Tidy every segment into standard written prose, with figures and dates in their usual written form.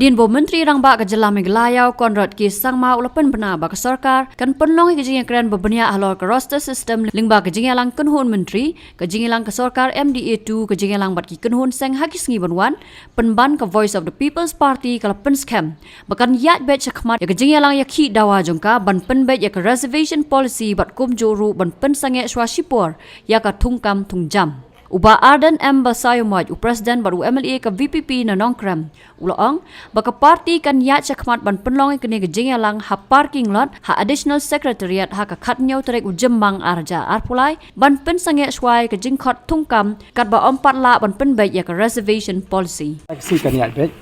Adin bo menteri rang ba ka jela Meghalaya konrad ki sangma ulapan bena ba ka sarkar kan penlong ke jing kran bebenia alor ka roster system lingba ka jingïalang kenhun menteri ka jingïalang ka sarkar MDA2 ka jingïalang bat ki kenhun seng hakis ngi banwan penban ka voice of the people's party kala penskem bakan ïaid bet chakmat ya ka jingïalang ya khi dawa jongka ban pynbeit ya ka reservation policy bat kum joru ban pynsangeh shwa shipor ya ka thung kam thung jam Uba Ardent Sayomaj, Presiden baru MLA ke VPP na nongkram. Ulang, baka parti kan ïaid chakmat ban penlong ke nege jingïalang ha parking lot, ha additional secretariat ha ka khatnyau terek ujembang arja arpulai, ban pynsangeh shwai ke jingkhot thungkam, kat ba ompat la ban pynbeit ya ka reservation policy. Aksi kan ïaid bet,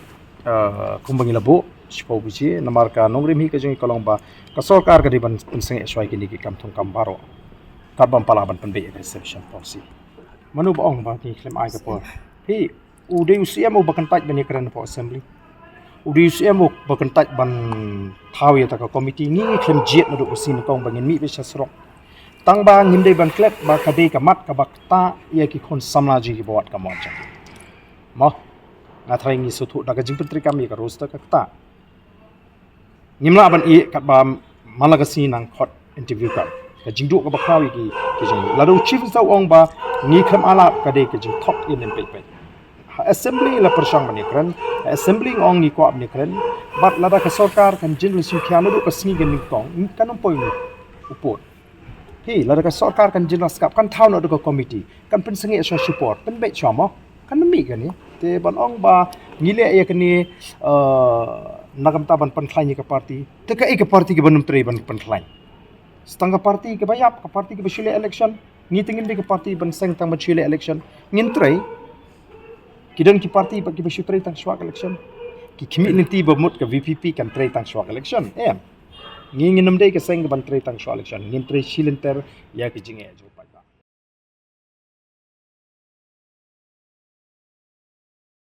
kumbangi labo, shpau buji, namar ka nongrim hi ke jingi kolong ba, ka sarkar ke di ban pynsangeh shwai ke nege kam thungkam baro, kat ban pala ban pynbeit reservation policy. Manu baong ba ni claim ai ka po hi ude usia mo bakan taj ban kran po assembly ude usia mo bakan taj ban thawi ta ka committee ni claim jet madu usin kong bangin mi be sasrok tang ba nginde ban klep ba ka de ka mat ka bakta ya ki khon samla ji ki bawat ka moncha mo na thai ngi su thu da ka jing putri kam ka roster ka ta nimla ban i ka ba malagasi nang khot interview ka jingdu ka bakhawi ki jing ladu chief sa ong ba ni kham ala ka de ke jing thok in peit assembly la persang bani kran assembly ong ni ko apni kran bat lada ka sarkar kan general su khyan do ka singi gen ni tong kan poi ni upot hi lada ka sarkar kan general skap kan thau no do ka committee kan pynsangeh so support pen beit chamo kan mi kan ni te ban ong ba ngile ya kan ni nagam ta ban pan khlai ni ka party te ka ek party ke banum tre ban pan khlai setengah parti ke bayap ke parti ke bersyule election ni tingin di ke parti ban seng tang bersyule election ngin trai kidon ki parti ba ki bersyule tang shwa election ki kimi nanti bemut ke VPP kan trai tang shwa election ngin nam dei ke seng ban trai tang shwa election ngin trai silenter ya ki jinge jo